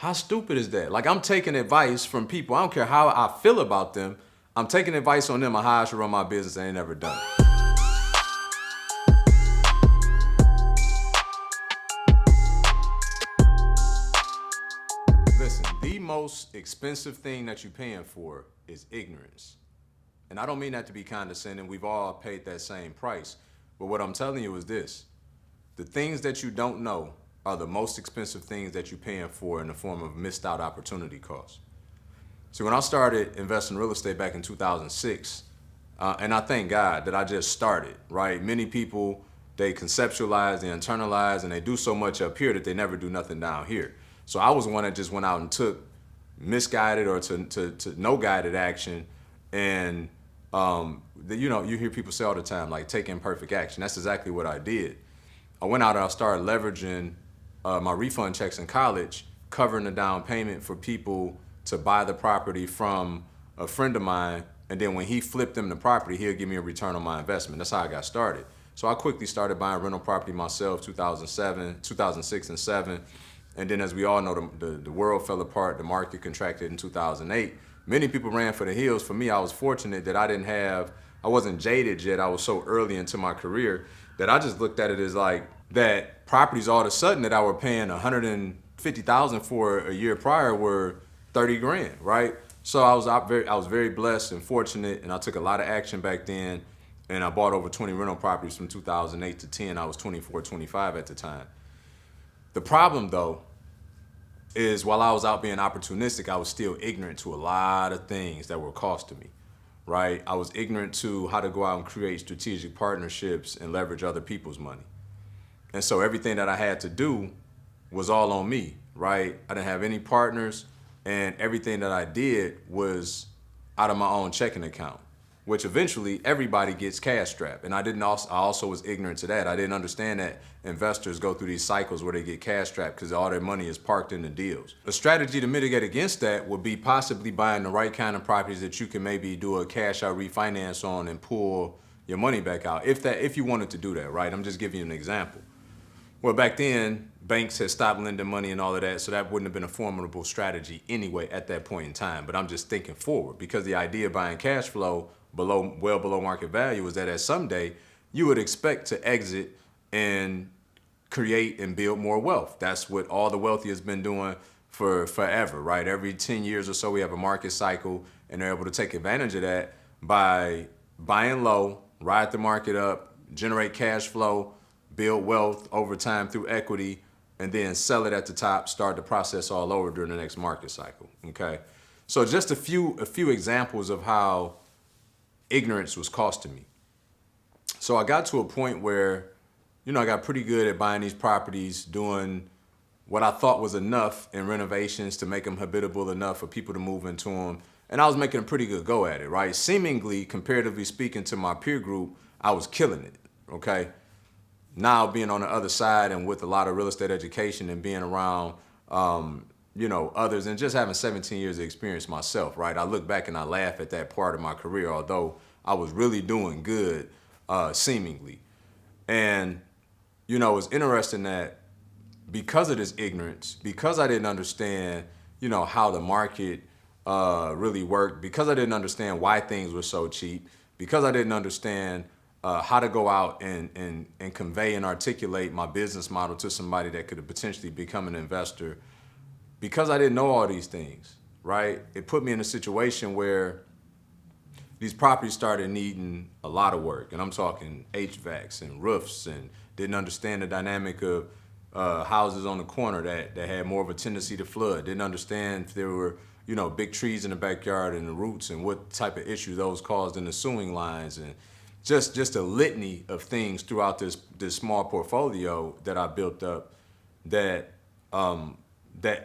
How stupid is that? Like, I'm taking advice from people. I don't care how I feel about them. I'm taking advice on them on how I should run my business. I ain't never done it. Listen, the most expensive thing that you're paying for is ignorance. And I don't mean that to be condescending. We've all paid that same price. But what I'm telling you is this. The things that you don't know are the most expensive things that you're paying for in the form of missed out opportunity costs. So when I started investing in real estate back in 2006, and I thank God that I just started, right? Many people, they conceptualize, they internalize, and they do so much up here that they never do nothing down here. So I was one that just went out and took misguided or to no guided action. And you hear people say all the time, like, take imperfect action. That's exactly what I did. I went out and I started leveraging my refund checks in college, covering the down payment for people to buy the property from a friend of mine. And then when he flipped them the property, he'll give me a return on my investment. That's how I got started. So I quickly started buying rental property myself, 2006 and 7. And then, as we all know, the world fell apart, the market contracted in 2008. Many people ran for the hills. For me, I was fortunate that I wasn't jaded yet. I was so early into my career that I just looked at it as like that properties all of a sudden that I were paying $150,000 for a year prior were 30 grand, right? So I was very blessed and fortunate, and I took a lot of action back then, and I bought over 20 rental properties from 2008 to 10. I was 24, 25 at the time. The problem, though, is while I was out being opportunistic, I was still ignorant to a lot of things that were costing me, right? I was ignorant to how to go out and create strategic partnerships and leverage other people's money. And so everything that I had to do was all on me, right? I didn't have any partners, and everything that I did was out of my own checking account, which eventually everybody gets cash strapped. And I also was ignorant to that. I didn't understand that investors go through these cycles where they get cash strapped because all their money is parked in the deals. A strategy to mitigate against that would be possibly buying the right kind of properties that you can maybe do a cash out refinance on and pull your money back out, if you wanted to do that, right? I'm just giving you an example. Well, back then, banks had stopped lending money and all of that, so that wouldn't have been a formidable strategy anyway at that point in time. But I'm just thinking forward, because the idea of buying cash flow well below market value is that at someday you would expect to exit and create and build more wealth. That's what all the wealthy has been doing for forever, right? Every 10 years or so we have a market cycle, and they're able to take advantage of that by buying low, ride the market up, generate cash flow, build wealth over time through equity, and then sell it at the top, start the process all over during the next market cycle, okay? So just a few examples of how ignorance was costing me. So I got to a point where, I got pretty good at buying these properties, doing what I thought was enough in renovations to make them habitable enough for people to move into them. And I was making a pretty good go at it, right? Seemingly, comparatively speaking to my peer group, I was killing it, okay? Now being on the other side and with a lot of real estate education and being around, others, and just having 17 years of experience myself, right? I look back and I laugh at that part of my career, although I was really doing good, seemingly. And, it's interesting that because of this ignorance, because I didn't understand, how the market really worked, because I didn't understand why things were so cheap, because I didn't understand how to go out and convey and articulate my business model to somebody that could have potentially become an investor. Because I didn't know all these things, right? It put me in a situation where these properties started needing a lot of work. And I'm talking HVACs and roofs, and didn't understand the dynamic of houses on the corner that had more of a tendency to flood. Didn't understand if there were, big trees in the backyard and the roots and what type of issues those caused in the sewing lines, and just a litany of things throughout this small portfolio that I built up that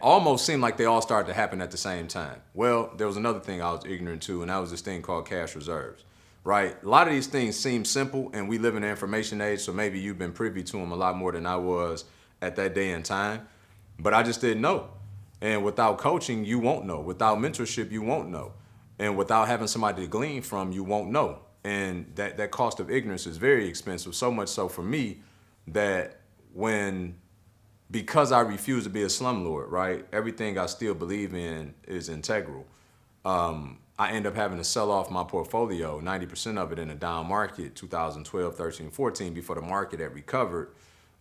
almost seemed like they all started to happen at the same time. Well, there was another thing I was ignorant to, and that was this thing called cash reserves, right? A lot of these things seem simple, and we live in the information age, so maybe you've been privy to them a lot more than I was at that day and time, but I just didn't know. And without coaching, you won't know. Without mentorship, you won't know. And without having somebody to glean from, you won't know. And that cost of ignorance is very expensive, so much so for me that when because I refuse to be a slumlord, right? Everything I still believe in is integral. I end up having to sell off my portfolio, 90% of it in a down market, 2012, 13, 14, before the market had recovered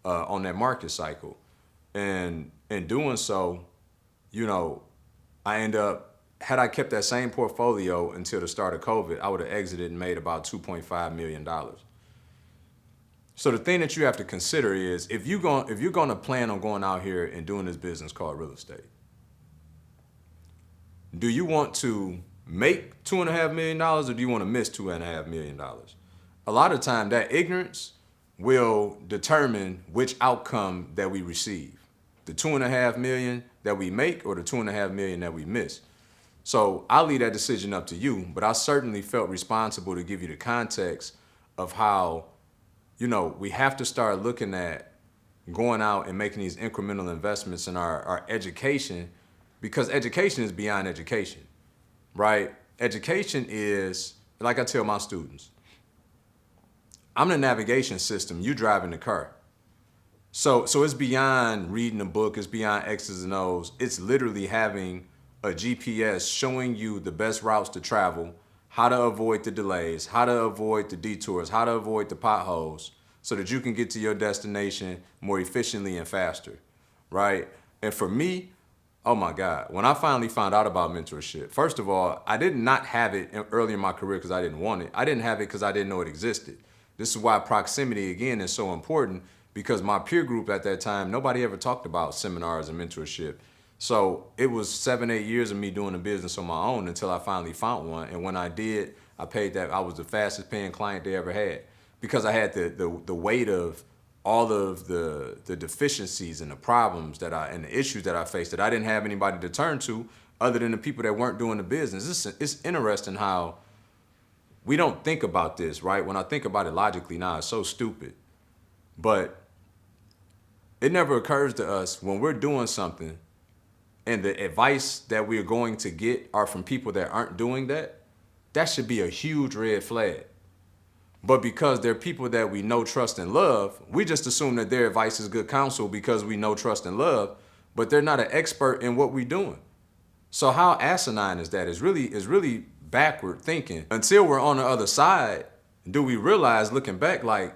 on that market cycle. And in doing so, you know, I end up, had I kept that same portfolio until the start of COVID, I would have exited and made about $2.5 million. So the thing that you have to consider is if you're going to plan on going out here and doing this business called real estate, do you want to make $2.5 million or do you want to miss $2.5 million? A lot of time that ignorance will determine which outcome that we receive. The 2.5 million that we make or the 2.5 million that we miss. So I'll leave that decision up to you, but I certainly felt responsible to give you the context of how, you know, we have to start looking at going out and making these incremental investments in our education, because education is beyond education, right? Education is, like I tell my students, I'm the navigation system, you driving the car. So it's beyond reading a book, it's beyond X's and O's. It's literally having a GPS showing you the best routes to travel, how to avoid the delays, how to avoid the detours, how to avoid the potholes so that you can get to your destination more efficiently and faster, right? And for me, oh my God, when I finally found out about mentorship, first of all, I did not have it early in my career because I didn't want it. I didn't have it because I didn't know it existed. This is why proximity, again, is so important, because my peer group at that time, nobody ever talked about seminars and mentorship. So it was 7, 8 years of me doing the business on my own until I finally found one. And when I did, I paid that. I was the fastest paying client they ever had because I had the weight of all of the deficiencies and the problems and the issues that I faced that I didn't have anybody to turn to other than the people that weren't doing the business. It's interesting how we don't think about this, right? When I think about it logically now, it's so stupid. But it never occurs to us when we're doing something and the advice that we're going to get are from people that aren't doing that, that should be a huge red flag. But because they're people that we know, trust, and love, we just assume that their advice is good counsel because we know, trust, and love, but they're not an expert in what we're doing. So how asinine is that? It's really backward thinking. Until we're on the other side, do we realize, looking back, like,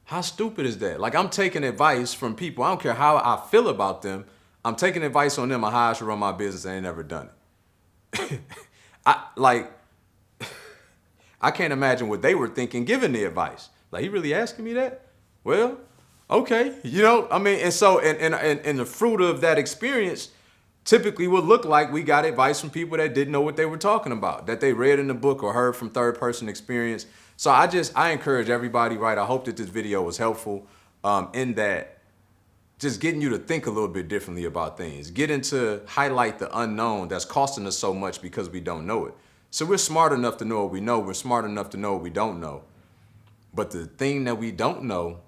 how stupid is that? Like, I'm taking advice from people, I don't care how I feel about them, I'm taking advice on them on how I should run my business, and I ain't never done it. I can't imagine what they were thinking giving the advice. Like, he really asking me that? Well, okay. You know, I mean, and so, and the fruit of that experience typically would look like we got advice from people that didn't know what they were talking about, that they read in the book or heard from third person experience. So I encourage everybody, right? I hope that this video was helpful in that just getting you to think a little bit differently about things, getting to highlight the unknown that's costing us so much because we don't know it. So we're smart enough to know what we know. We're smart enough to know what we don't know. But the thing that we don't know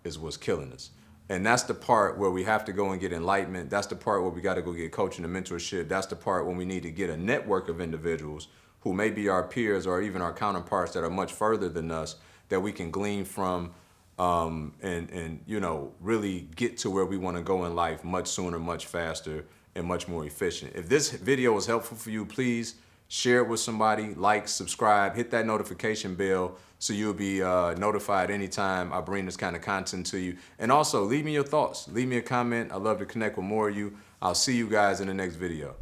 is what's killing us. And that's the part where we have to go and get enlightenment. That's the part where we got to go get coaching and mentorship. That's the part when we need to get a network of individuals who may be our peers or even our counterparts that are much further than us that we can glean from and you know, really get to where we want to go in life much sooner, much faster, and much more efficient. If this video was helpful for you, please share it with somebody, like, subscribe, hit that notification bell so you'll be notified anytime I bring this kind of content to you. And also, leave me your thoughts. Leave me a comment. I'd love to connect with more of you. I'll see you guys in the next video.